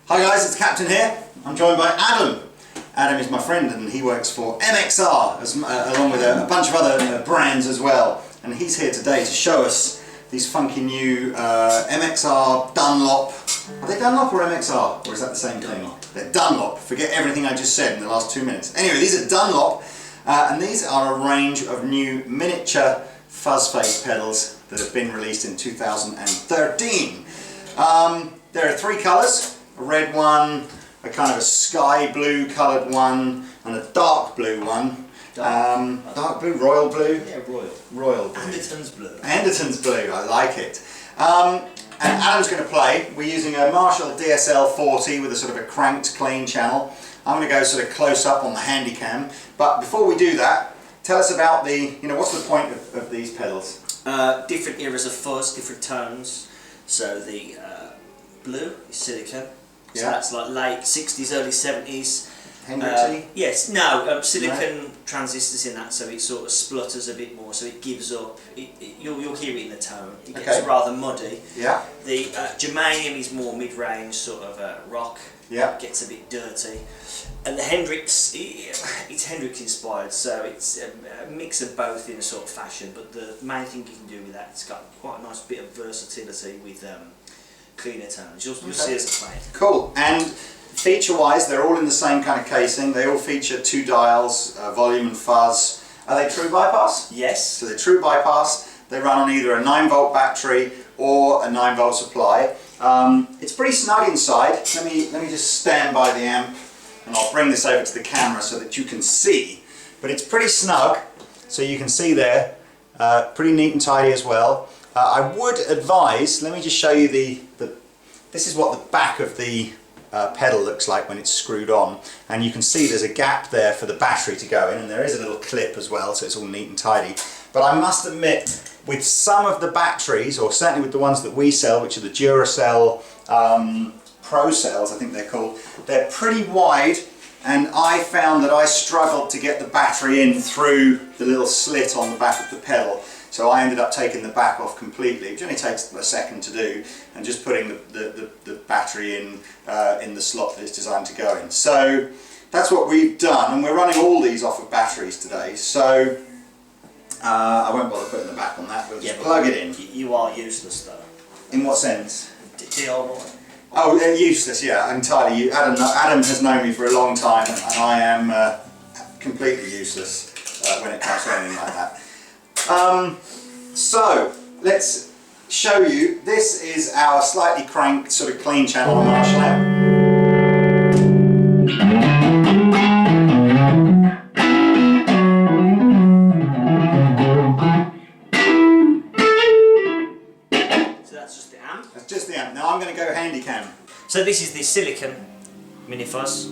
Hi guys, it's Captain here. I'm joined by Adam. Adam is my friend and he works for MXR along with a bunch of other brands as well. And he's here today to show us these funky new MXR Dunlop. Are they Dunlop or MXR? Or is that the same thing? They're Dunlop. Forget everything I just said in the last 2 minutes. Anyway, these are Dunlop and these are a range of new miniature Fuzz Face pedals that have been released in 2013. There are 3 colours. A red one, a kind of a sky blue coloured one, and a dark blue one. Dark blue, royal blue? Yeah, royal. Royal blue. Andertons blue. Andertons blue, I like it. And Adam's going to play. We're using a Marshall DSL 40 with a sort of a cranked clean channel. I'm going to go sort of close up on the handy cam. But before we do that, tell us about what's the point of these pedals? Different eras of fuzz, different tones. So the blue is silicone. So that's like late 60s, early 70s. Hendrixy? Yes, no, silicone transistors in that, so it sort of splutters a bit more, so it gives up. You'll hear it in the tone. It gets rather muddy. Yeah. The germanium is more mid-range, sort of rock. Yeah. It gets a bit dirty. And the Hendrix, it's Hendrix inspired, so it's a mix of both in a sort of fashion. But the main thing you can do with that, it's got quite a nice bit of versatility with cleaner tones. You'll see as I play it. Cool. And feature-wise, they're all in the same kind of casing. They all feature 2 dials, volume and fuzz. Are they true bypass? Yes. So they're true bypass. They run on either a 9-volt battery or a 9-volt supply. It's pretty snug inside. Let me just stand by the amp and I'll bring this over to the camera so that you can see. But it's pretty snug, so you can see there. Pretty neat and tidy as well. I would advise, let me just show you this is what the back of the pedal looks like when it's screwed on, and you can see there's a gap there for the battery to go in, and there is a little clip as well, so it's all neat and tidy. But I must admit, with some of the batteries, or certainly with the ones that we sell, which are the Duracell Pro Cells, I think they're called, they're pretty wide, and I found that I struggled to get the battery in through the little slit on the back of the pedal. So I ended up taking the back off completely, which only takes a second to do, and just putting the battery in the slot that it's designed to go in. So that's what we've done, and we're running all these off of batteries today. So I won't bother putting the back on that, we'll just plug it in. You are useless though. In what sense? DIY. Oh, useless, yeah, entirely. Adam has known me for a long time, and I am completely useless when it comes to anything like that. So let's show you. This is our slightly cranked, sort of clean channel on Marshall amp. So that's just the amp? That's just the amp. Now I'm going to go handy cam. So this is the silicone mini fuzz.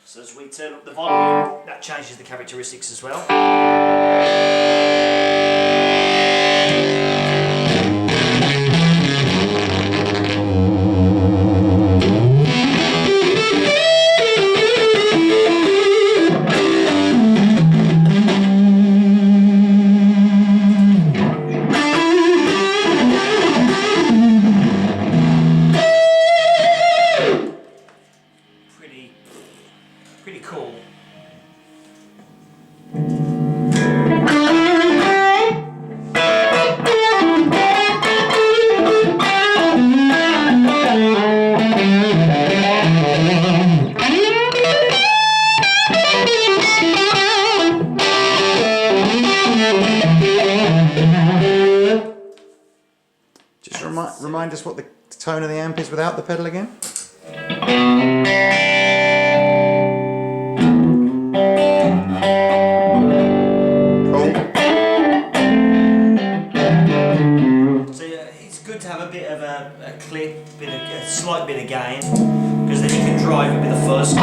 So as we turn up the volume, that changes the characteristics as well. Pretty cool. Just remind us what the tone of the amp is without the pedal again. So it's good to have a bit of a clip, a slight bit of gain, because then you can drive it with a fuzz.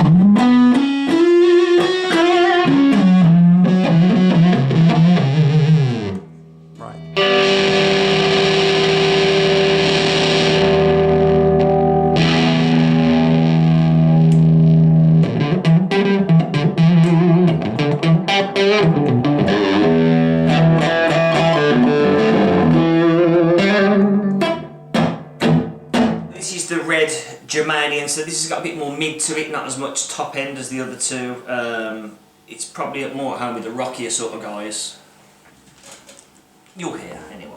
Germanium, so this has got a bit more mid to it, not as much top end as the other two. It's probably more at home with the rockier sort of guys. You'll hear anyway.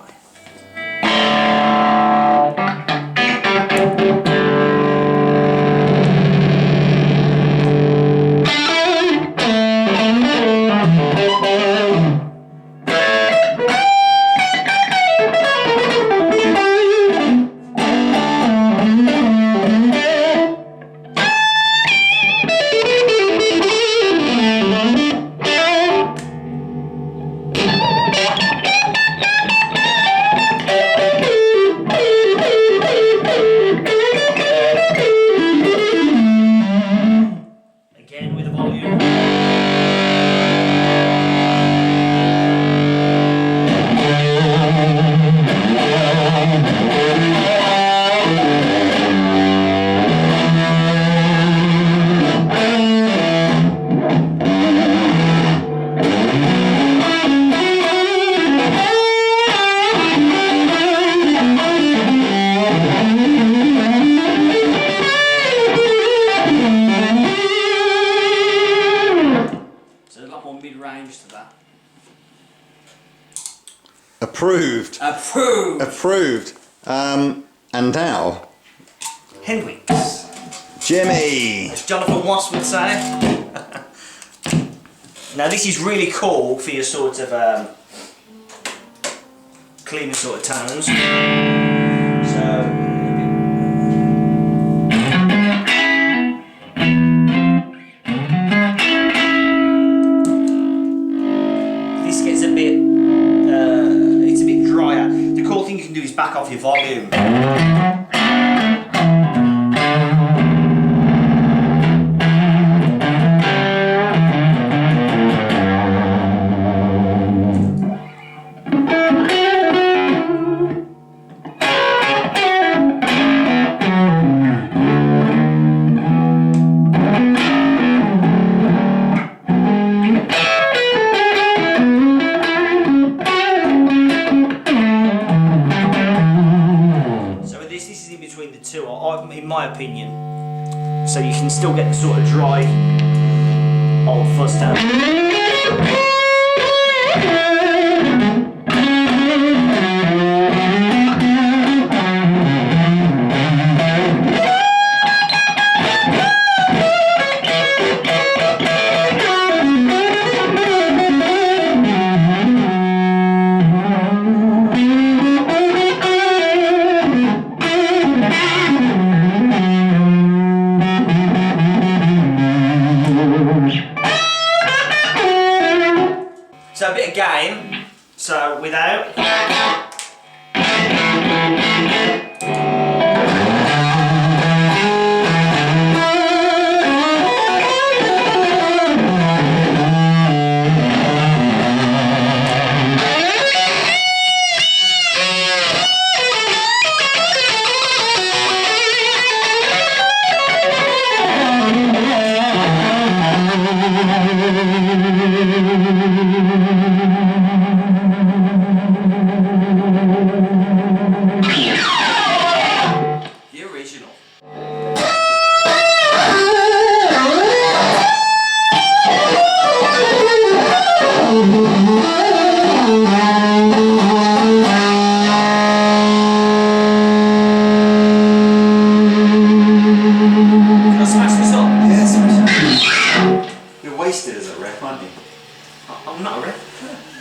Approved. Approved. Approved. And now, Hendrix. Jimmy. As Jonathan Wass would say. Now this is really cool for your sort of cleaner sort of tones. So. Back off your volume. In my opinion, so you can still get the sort of dry old fuzz tone. So a bit of gain, so without.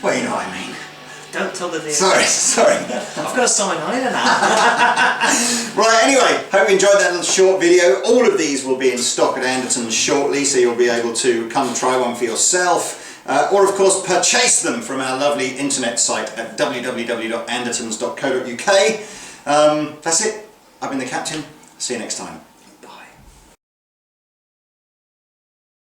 Well, you know what I mean. Don't tell the news. Sorry. I've got a sign on it now. Right, anyway, hope you enjoyed that little short video. All of these will be in stock at Andertons shortly, so you'll be able to come and try one for yourself. Or of course purchase them from our lovely internet site at www.andertons.co.uk. That's it. I've been the Captain. See you next time.